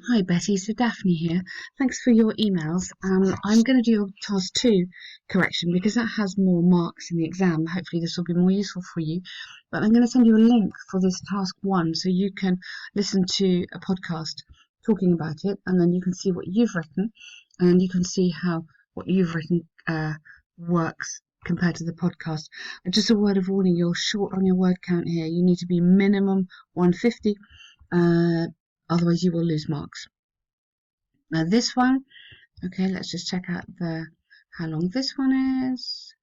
Hi Betty, so Daphne here. Thanks for your emails. I'm going to do your task 2 correction because that has more marks in the exam. Hopefully this will be more useful for you. But I'm going to send you a link for this task 1 so you can listen to a podcast talking about it, and then you can see what you've written, and you can see how what you've written works compared to the podcast. And just a word of warning, you're short on your word count here. You need to be minimum 150. Otherwise you will lose marks. Now this one, okay, let's just check out how long this one is.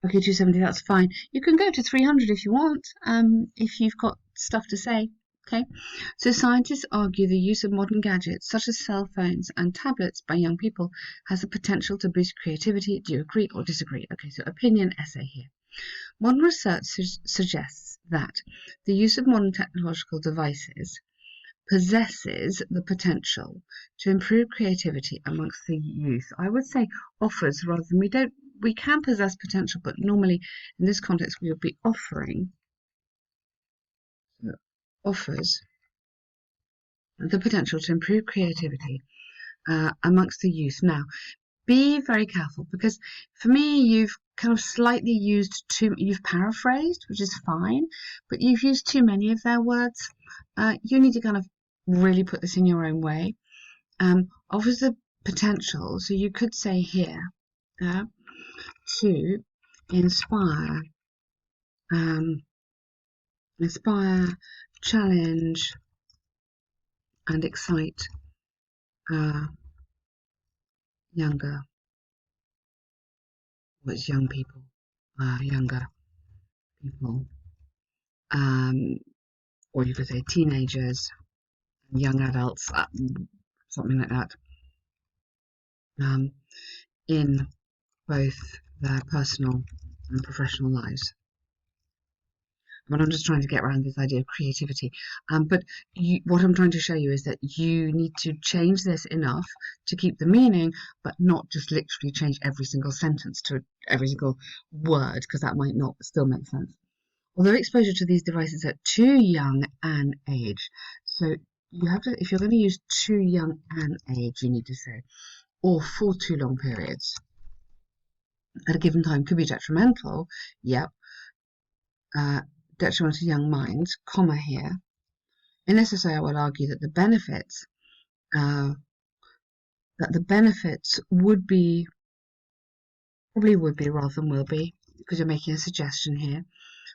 Okay, 270, that's fine. You can go to 300 if you want, if you've got stuff to say. Okay, so scientists argue the use of modern gadgets such as cell phones and tablets by young people has the potential to boost creativity. Do you agree or disagree? Okay, so opinion essay here. Modern research suggests that the use of modern technological devices possesses the potential to improve creativity amongst the youth. I would say offers rather than we can possess potential, but normally in this context we would be offers the potential to improve creativity amongst the youth. Now, be very careful because for me, you've kind of slightly you've paraphrased, which is fine, but you've used too many of their words. You need to kind of really put this in your own way. Offers the potential, so you could say here, to inspire, inspire, challenge, and excite younger, young people, younger people, or you could say teenagers, young adults, something like that, in both their personal and professional lives. But I'm just trying to get around this idea of creativity. But what I'm trying to show you is that you need to change this enough to keep the meaning, but not just literally change every single sentence to every single word, because that might not still make sense. Although exposure to these devices at too young an age, so you have to, if you're going to use too young an age, you need to say, or for too long periods at a given time could be detrimental. Yep. Detrimental to young minds, comma here. In this essay, I will argue that the benefits would be, probably would be rather than will be, because you're making a suggestion here,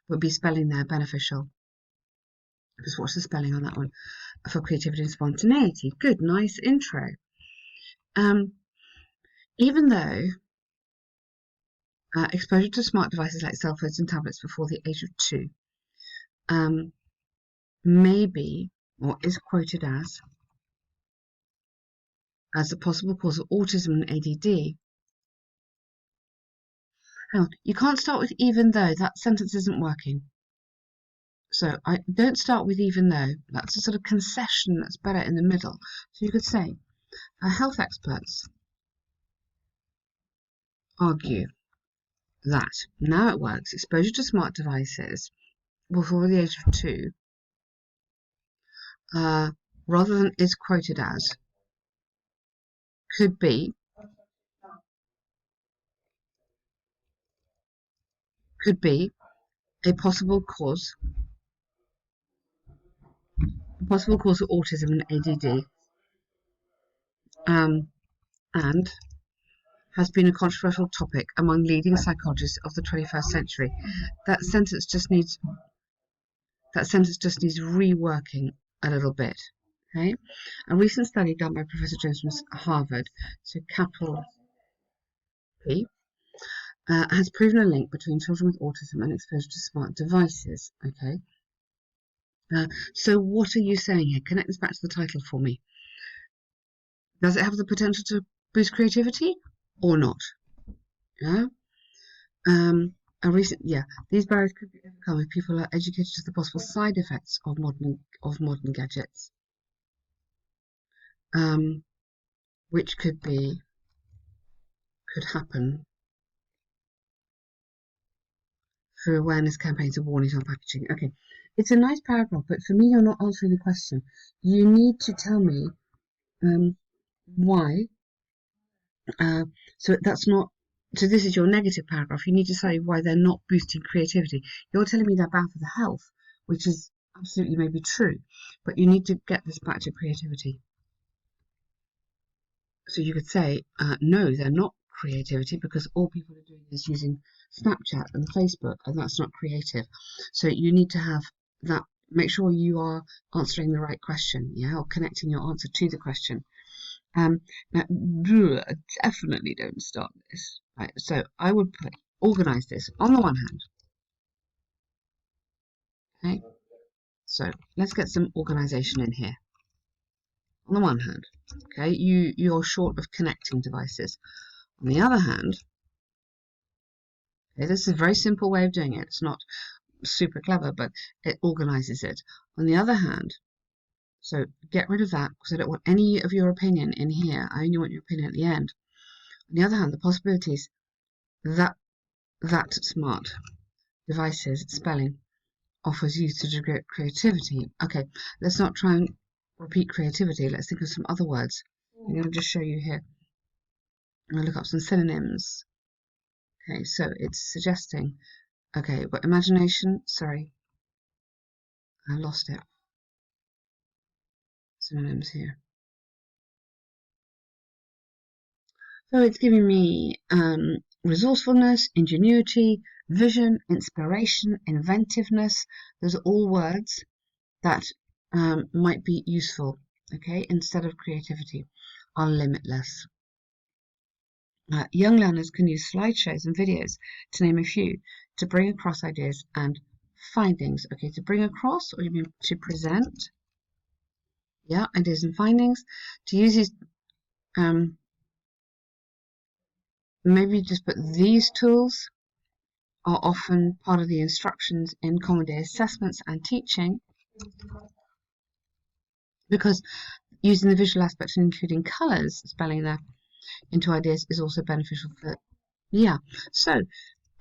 would be spelling there beneficial. Just watch the spelling on that one. For creativity and spontaneity. Good, nice intro. Even though exposure to smart devices like cell phones and tablets before the age of 2 may be, or is quoted as a possible cause of autism and ADD. Hang on, you can't start with even though, that sentence isn't working. So I don't start with even though, that's a sort of concession that's better in the middle. So you could say, health experts argue that, now it works, exposure to smart devices before the age of 2, rather than is quoted as, could be a possible cause of autism and ADD, and has been a controversial topic among leading psychologists of the 21st century. That sentence just needs reworking a little bit. Okay, a recent study done by Professor Jones from Harvard, so capital P, has proven a link between children with autism and exposure to smart devices. Okay, so what are you saying here? Connect this back to the title for me. Does it have the potential to boost creativity or not? Yeah. These barriers could be overcome if people are educated to the possible side effects of modern gadgets, which could happen through awareness campaigns and warnings on packaging. Okay, It's a nice paragraph, but for me, you're not answering the question. You need to tell me why. So that's not. So this is your negative paragraph. You need to say why they're not boosting creativity. You're telling me they're bad for the health, which is absolutely maybe true, but you need to get this back to creativity. So you could say, no, they're not creativity because all people are doing is using Snapchat and Facebook, and that's not creative. So you need to have that. Make sure you are answering the right question, yeah, or connecting your answer to the question. Now, definitely don't start this. Right, so I would organize this on the one hand. Okay, so let's get some organization in here. On the one hand, okay, you're short of connecting devices. On the other hand, okay, this is a very simple way of doing it. It's not super clever, but it organizes it. On the other hand, so get rid of that because I don't want any of your opinion in here. I only want your opinion at the end. On the other hand, the possibilities that smart devices spelling offers use to degrade creativity. Okay, let's not try and repeat creativity. Let's think of some other words. I'm going to just show you here. I'm going to look up some synonyms. Okay, so it's suggesting. Okay, but imagination. Sorry, I lost it. Synonyms here. So it's giving me resourcefulness, ingenuity, vision, inspiration, inventiveness. Those are all words that might be useful, okay, instead of creativity, are limitless. Young learners can use slideshows and videos, to name a few, to bring across ideas and findings. Okay, to bring across, or you mean to present? Yeah, ideas and findings. To use these, maybe just put these tools are often part of the instructions in Common Day assessments and teaching, because using the visual aspect and including colours, spelling there into ideas is also beneficial for, yeah. So,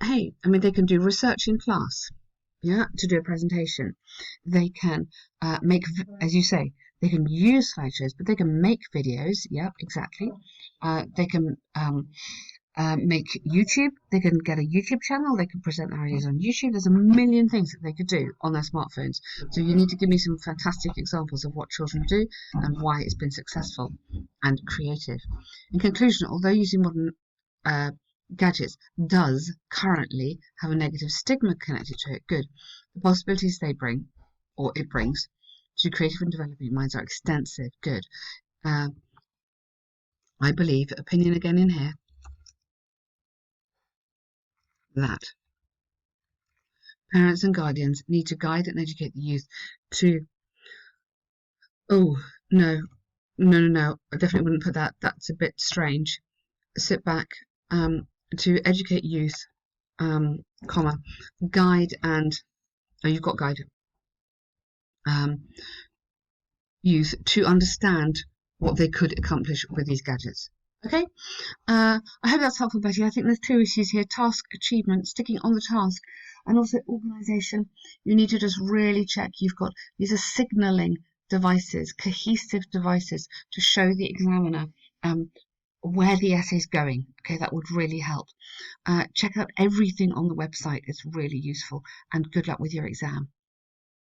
hey, I mean, they can do research in class, yeah, to do a presentation. They can make, as you say, they can use slideshows, but they can make videos, yeah, exactly. They can make YouTube. They can get a YouTube channel. They can present their ideas on YouTube. There's a million things that they could do on their smartphones. So you need to give me some fantastic examples of what children do and why it's been successful and creative. In conclusion, although using modern gadgets does currently have a negative stigma connected to it, good. The possibilities they bring, or it brings, to creative and developing minds are extensive, good. I believe, opinion again in here, that parents and guardians need to guide and educate the youth to, oh, no, I definitely wouldn't put that. That's a bit strange. Sit back, to educate youth, comma, guide and, oh, you've got guide, youth to understand what they could accomplish with these gadgets. Okay, I hope that's helpful, Betty. I think there's two issues here: task achievement, sticking on the task, and also organisation. You need to just really check you've got, these are signalling devices, cohesive devices to show the examiner where the essay is going. Okay, that would really help. Check out everything on the website. It's really useful, and good luck with your exam.